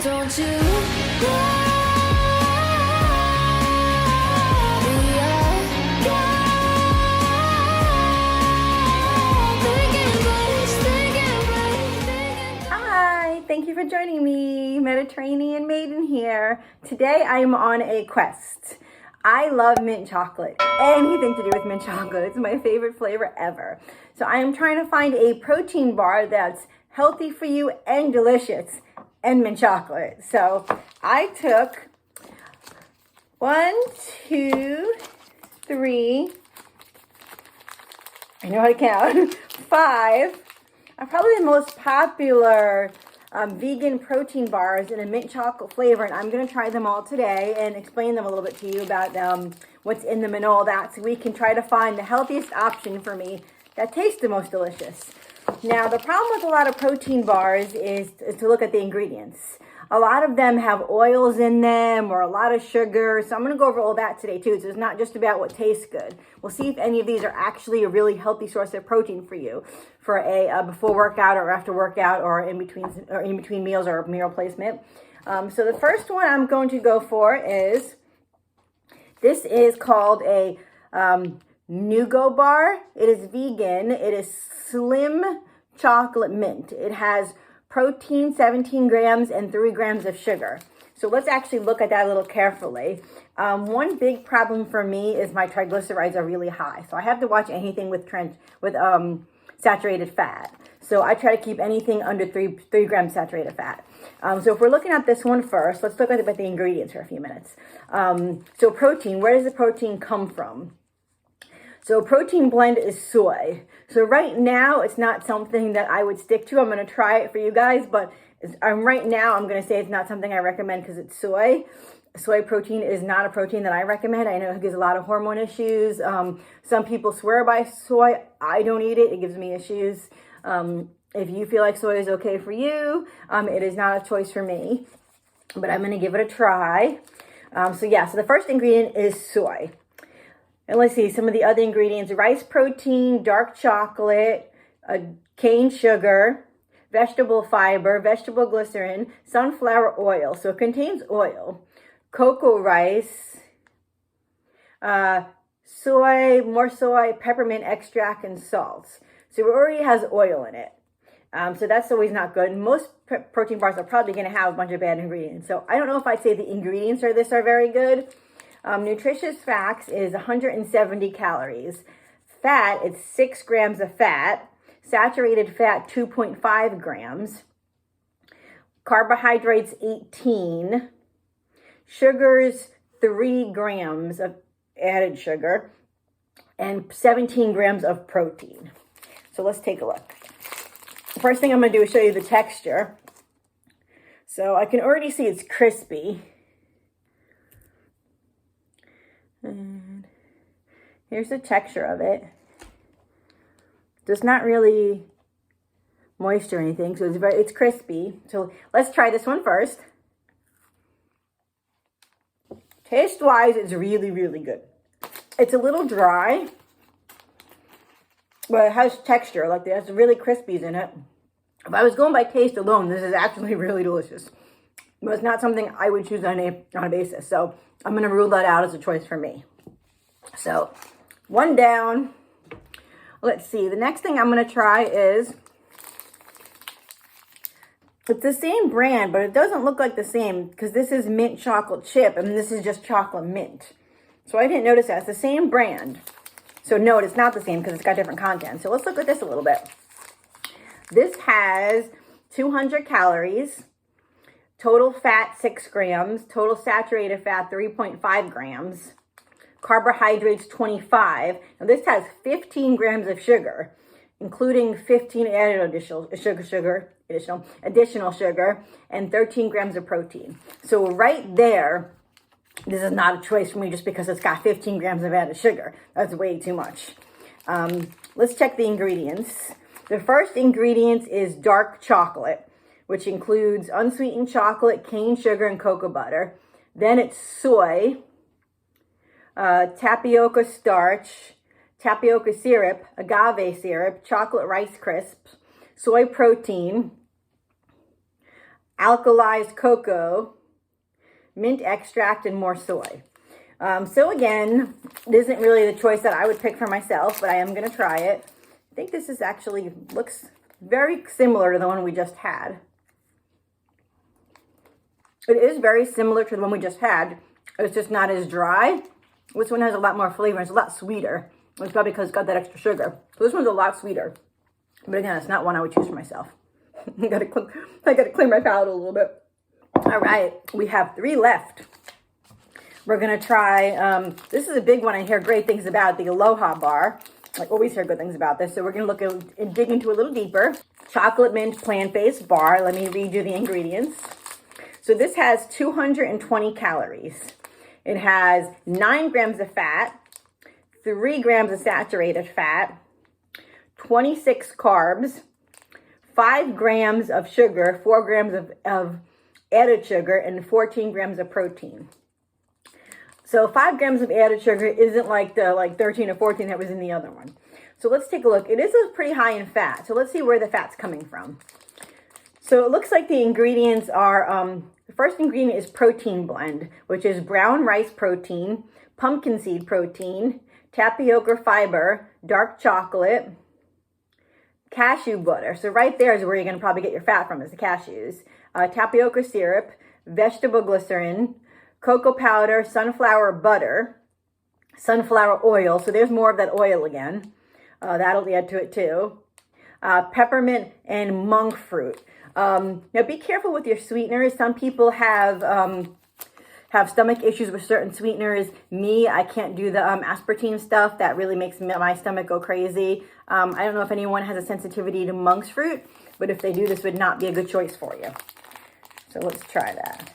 Don't you know we are Hi, thank you for joining me. Mediterranean Maiden here. Today I am on a quest. I love mint chocolate. Anything to do with mint chocolate. It's my favorite flavor ever. So I am trying to find a protein bar that's healthy for you and delicious and mint chocolate. So I took 1, 2, 3, I know how to count, 5 are probably the most popular vegan protein bars in a mint chocolate flavor, and I'm going to try them all today and explain them a little bit to you about what's in them and all that, so we can try to find the healthiest option for me that tastes the most delicious. Now, the problem with a lot of protein bars is to look at the ingredients. A lot of them have oils in them or a lot of sugar, so I'm going to go over all that today too. So it's not just about what tastes good. We'll see if any of these are actually a really healthy source of protein for you for a before workout or after workout or in between meals or meal replacement. So the first one I'm going to go for is, this is called a Nugo bar. It is vegan. It is slim chocolate mint. It has protein, 17 grams, and 3 grams of sugar. So let's actually look at that a little carefully. One big problem for me is my triglycerides are really high. So I have to watch anything with saturated fat. So I try to keep anything under 3 grams saturated fat. So if we're looking at this one first, let's look at the ingredients for a few minutes. So protein, where does the protein come from? So protein blend is soy. So right now, it's not something that I would stick to. I'm going to try it for you guys, but right now, I'm going to say it's not something I recommend because it's soy. Soy protein is not a protein that I recommend. I know it gives a lot of hormone issues. Some people swear by soy. I don't eat it. It gives me issues. If you feel like soy is okay for you, it is not a choice for me, but I'm going to give it a try. So the first ingredient is soy. And let's see, some of the other ingredients: rice protein, dark chocolate, cane sugar, vegetable fiber, vegetable glycerin, sunflower oil. So it contains oil, cocoa rice, soy, more soy, peppermint extract, and salts. So it already has oil in it. So that's always not good. Most protein bars are probably going to have a bunch of bad ingredients. So I don't know if I'd say the ingredients are very good. Nutritious facts is 170 calories. Fat, it's 6 grams of fat. Saturated fat, 2.5 grams. Carbohydrates, 18. Sugars, 3 grams of added sugar. And 17 grams of protein. So let's take a look. The first thing I'm going to do is show you the texture. So I can already see it's crispy. And here's the texture of it. There's not really moisture or anything, so it's crispy. So let's try this one first. Taste-wise, it's really, really good. It's a little dry, but it has texture. Like, there's really crispies in it. If I was going by taste alone, this is actually really delicious. But it's not something I would choose on a basis. So I'm going to rule that out as a choice for me. So, one down. Let's see. The next thing I'm going to try is, it's the same brand, but it doesn't look like the same because this is mint chocolate chip and this is just chocolate mint. So I didn't notice that. It's the same brand. So no, it's not the same because it's got different content. So let's look at this a little bit. This has 200 calories. Total fat, 6 grams. Total saturated fat, 3.5 grams. Carbohydrates, 25. Now, this has 15 grams of sugar, including 15 added additional sugar, and 13 grams of protein. So right there, this is not a choice for me just because it's got 15 grams of added sugar. That's way too much. Let's check the ingredients. The first ingredient is dark chocolate, which includes unsweetened chocolate, cane sugar, and cocoa butter. Then it's soy, tapioca starch, tapioca syrup, agave syrup, chocolate rice crisps, soy protein, alkalized cocoa, mint extract, and more soy. So again, it isn't really the choice that I would pick for myself, but I am going to try it. I think this is actually looks very similar to the one we just had. It is very similar to the one we just had. It's just not as dry. This one has a lot more flavor. It's a lot sweeter. It's probably because it's got that extra sugar. So this one's a lot sweeter. But again, it's not one I would choose for myself. I gotta clean my palate a little bit. All right, we have 3 left. We're gonna try, this is a big one I hear great things about, the Aloha bar. I always hear good things about this. So we're gonna look at and dig into a little deeper. Chocolate mint plant-based bar. Let me read you the ingredients. So this has 220 calories. It has 9 grams of fat, 3 grams of saturated fat, 26 carbs, 5 grams of sugar, 4 grams of added sugar, and 14 grams of protein. So 5 grams of added sugar isn't like the 13 or 14 that was in the other one. So let's take a look. It is pretty high in fat. So let's see where the fat's coming from. So it looks like the ingredients are, the first ingredient is protein blend, which is brown rice protein, pumpkin seed protein, tapioca fiber, dark chocolate, cashew butter. So right there is where you're going to probably get your fat from, is the cashews. Tapioca syrup, vegetable glycerin, cocoa powder, sunflower butter, sunflower oil. So there's more of that oil again. That'll add to it too. Peppermint and monk fruit. Now be careful with your sweeteners. Some people have stomach issues with certain sweeteners. Me, I can't do the aspartame stuff. That really makes my stomach go crazy. I don't know if anyone has a sensitivity to monk's fruit, but if they do, this would not be a good choice for you. So let's try that.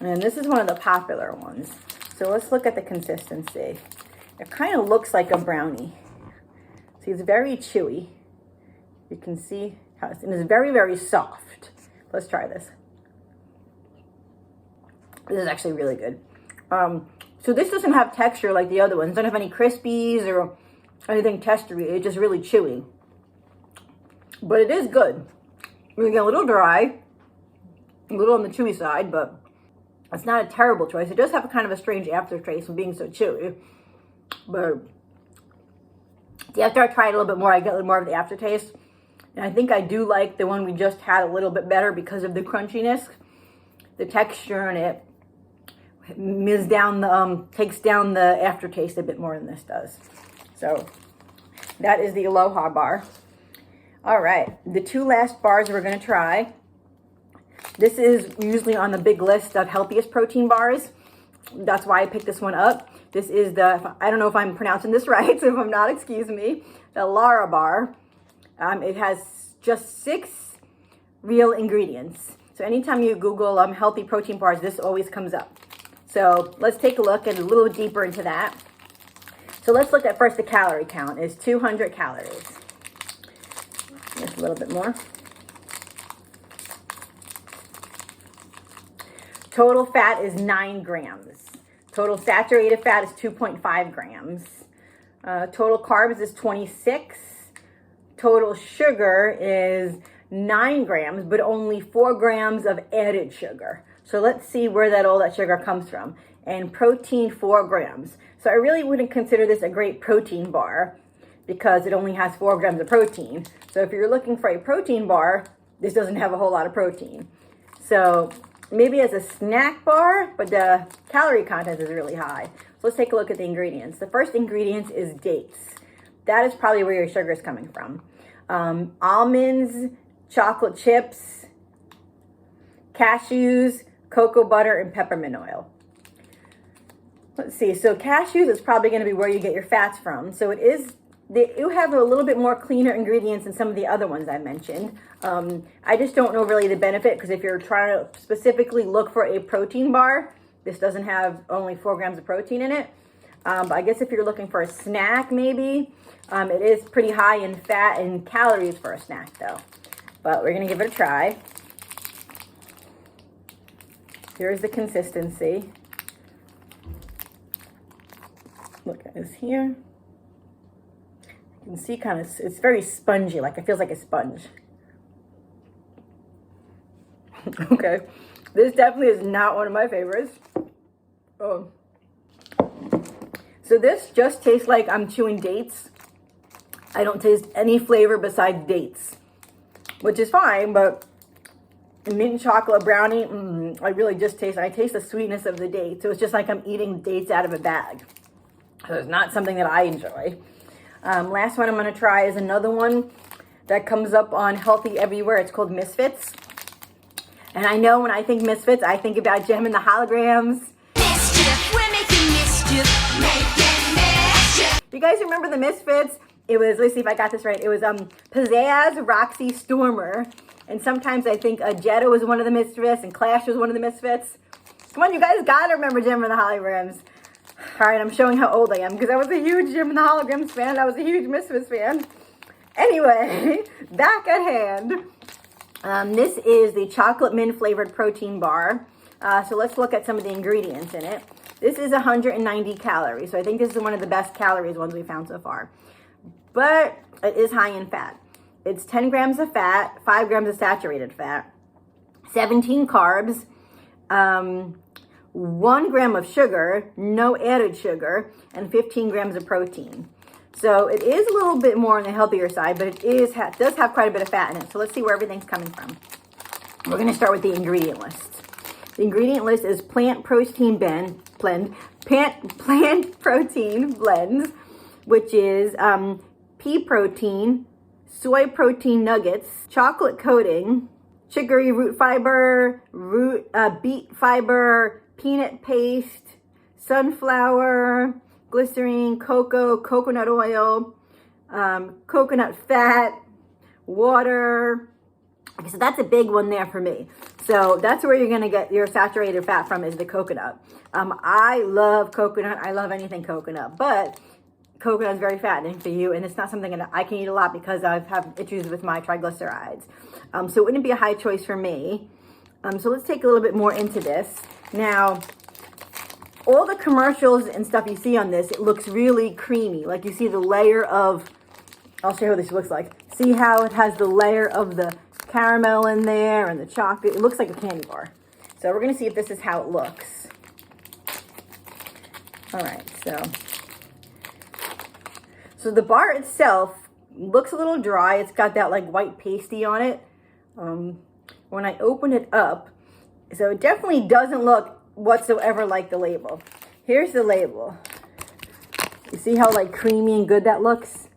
And this is one of the popular ones. So let's look at the consistency. It kind of looks like a brownie. See, it's very chewy. You can see how it's, and it's very, very soft. Let's try this. This is actually really good. So this doesn't have texture like the other ones. It doesn't have any crispies or anything textury. It's just really chewy. But it is good. We get a little dry, a little on the chewy side, but it's not a terrible choice. It does have a kind of a strange aftertaste from being so chewy. But after I try it a little bit more, I get a little more of the aftertaste. And I think I do like the one we just had a little bit better because of the crunchiness. The texture in it takes down the aftertaste a bit more than this does. So that is the Aloha bar. All right, the 2 last bars we're going to try. This is usually on the big list of healthiest protein bars. That's why I picked this one up. This is the, I don't know if I'm pronouncing this right, so if I'm not, excuse me, the Lara bar. It has just 6 real ingredients. So anytime you Google healthy protein bars, this always comes up. So let's take a look and a little deeper into that. So let's look at first the calorie count. It's 200 calories. Just a little bit more. Total fat is 9 grams. Total saturated fat is 2.5 grams. Total carbs is 26. Total sugar is 9 grams, but only 4 grams of added sugar. So let's see where all that sugar comes from. And protein, 4 grams. So I really wouldn't consider this a great protein bar because it only has 4 grams of protein. So if you're looking for a protein bar, this doesn't have a whole lot of protein. So maybe as a snack bar, but the calorie content is really high. So let's take a look at the ingredients. The first ingredient is dates. That is probably where your sugar is coming from. Almonds, chocolate chips, cashews, cocoa butter, and peppermint oil. Let's see, so cashews is probably going to be where you get your fats from. So you have a little bit more cleaner ingredients than some of the other ones I mentioned. I just don't know really the benefit because if you're trying to specifically look for a protein bar, this doesn't have only 4 grams of protein in it. But I guess if you're looking for a snack, maybe, it is pretty high in fat and calories for a snack though. But we're going to give it a try. Here's the consistency. Look at this here. You can see kind of, it's very spongy, like it feels like a sponge. Okay, this definitely is not one of my favorites. Oh. So this just tastes like I'm chewing dates. I don't taste any flavor besides dates, which is fine, but mint chocolate brownie, I really just taste the sweetness of the date. So it's just like I'm eating dates out of a bag. So it's not something that I enjoy. Last one I'm going to try is another one that comes up on Healthy Everywhere. It's called Misfits. And I know when I think Misfits, I think about Gem and the Holograms. Mischief, we're making mischief, making mischief. You guys remember the Misfits? It was, let's see if I got this right. It was Pizzazz, Roxy, Stormer. And sometimes I think Jetta was one of the Misfits and Clash was one of the Misfits. Come on, you guys gotta remember Gem and the Holograms. All right, I'm showing how old I am because I was a huge Gem and the Holograms fan. I was a huge Misfits fan. Anyway, back at hand. This is the chocolate mint flavored protein bar. So let's look at some of the ingredients in it. This is 190 calories. So I think this is one of the best calories ones we found so far. But it is high in fat. It's 10 grams of fat, 5 grams of saturated fat, 17 carbs, 1 gram of sugar, no added sugar, and 15 grams of protein. So it is a little bit more on the healthier side, but it does have quite a bit of fat in it. So let's see where everything's coming from. We're going to start with the ingredient list. The ingredient list is plant protein blend, plant protein blends, which is pea protein, soy protein nuggets, chocolate coating, chicory root fiber, beet fiber, peanut paste, sunflower, glycerine, cocoa, coconut oil, coconut fat, water. Okay, so that's a big one there for me. So that's where you're going to get your saturated fat from, is the coconut. I love coconut. I love anything coconut, but coconut is very fattening for you, and it's not something that I can eat a lot because I have issues with my triglycerides. So it wouldn't be a high choice for me. So let's take a little bit more into this. Now, all the commercials and stuff you see on this, it looks really creamy. Like you see the layer of, I'll show you what this looks like. See how it has the layer of the caramel in there and the chocolate. It looks like a candy bar. So we're going to see if this is how it looks. All right, so the bar itself looks a little dry. It's got that like white pasty on it. When I open it up, so it definitely doesn't look whatsoever like the label. Here's the label. You see how like creamy and good that looks?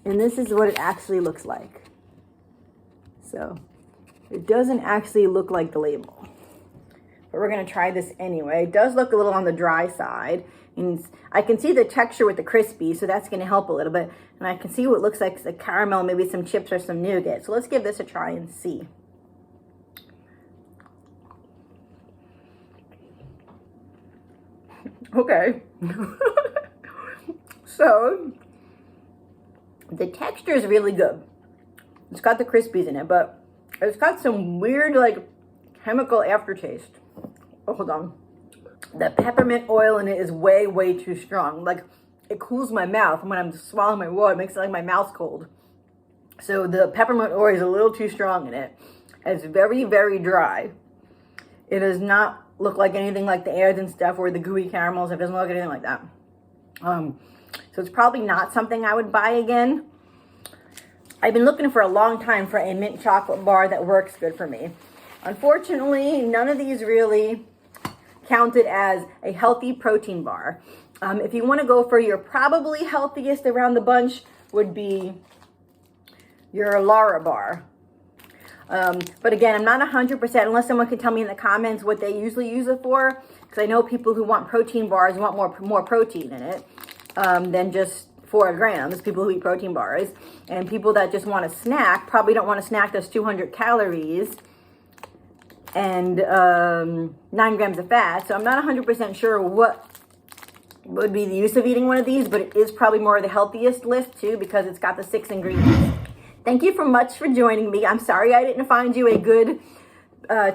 And this is what it actually looks like. So it doesn't actually look like the label. But we're going to try this anyway. It does look a little on the dry side. And I can see the texture with the crispy, so that's going to help a little bit. And I can see what looks like the caramel, maybe some chips or some nougat. So let's give this a try and see. Okay. So the texture is really good. It's got the crispies in it, but it's got some weird like chemical aftertaste. Oh, hold on. The peppermint oil in it is way, way too strong. Like, it cools my mouth. And when I'm swallowing my water, it makes it like my mouth's cold. So the peppermint oil is a little too strong in it. It's very, very dry. It does not look like anything like the ads and stuff or the gooey caramels. It doesn't look anything like that. So it's probably not something I would buy again. I've been looking for a long time for a mint chocolate bar that works good for me. Unfortunately, none of these really counted as a healthy protein bar. If you want to go for your probably healthiest around the bunch would be your Lara bar. But again, I'm not 100% unless someone can tell me in the comments what they usually use it for, because I know people who want protein bars want more protein in it than just 4 grams, people who eat protein bars. And people that just want a snack probably don't want a snack that's 200 calories and 9 grams of fat. So I'm not 100% sure what would be the use of eating one of these, but it is probably more of the healthiest list too, because it's got the 6 ingredients. Thank you much for joining me. I'm sorry I didn't find you a good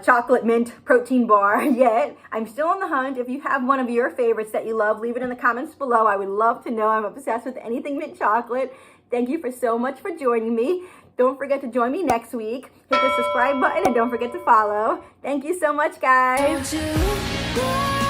chocolate mint protein bar yet. I'm still on the hunt. If you have one of your favorites that you love, leave it in the comments below. I would love to know. I'm obsessed with anything mint chocolate. Thank you for so much for joining me. Don't forget to join me next week. Hit the subscribe button and don't forget to follow. Thank you so much, guys. Don't you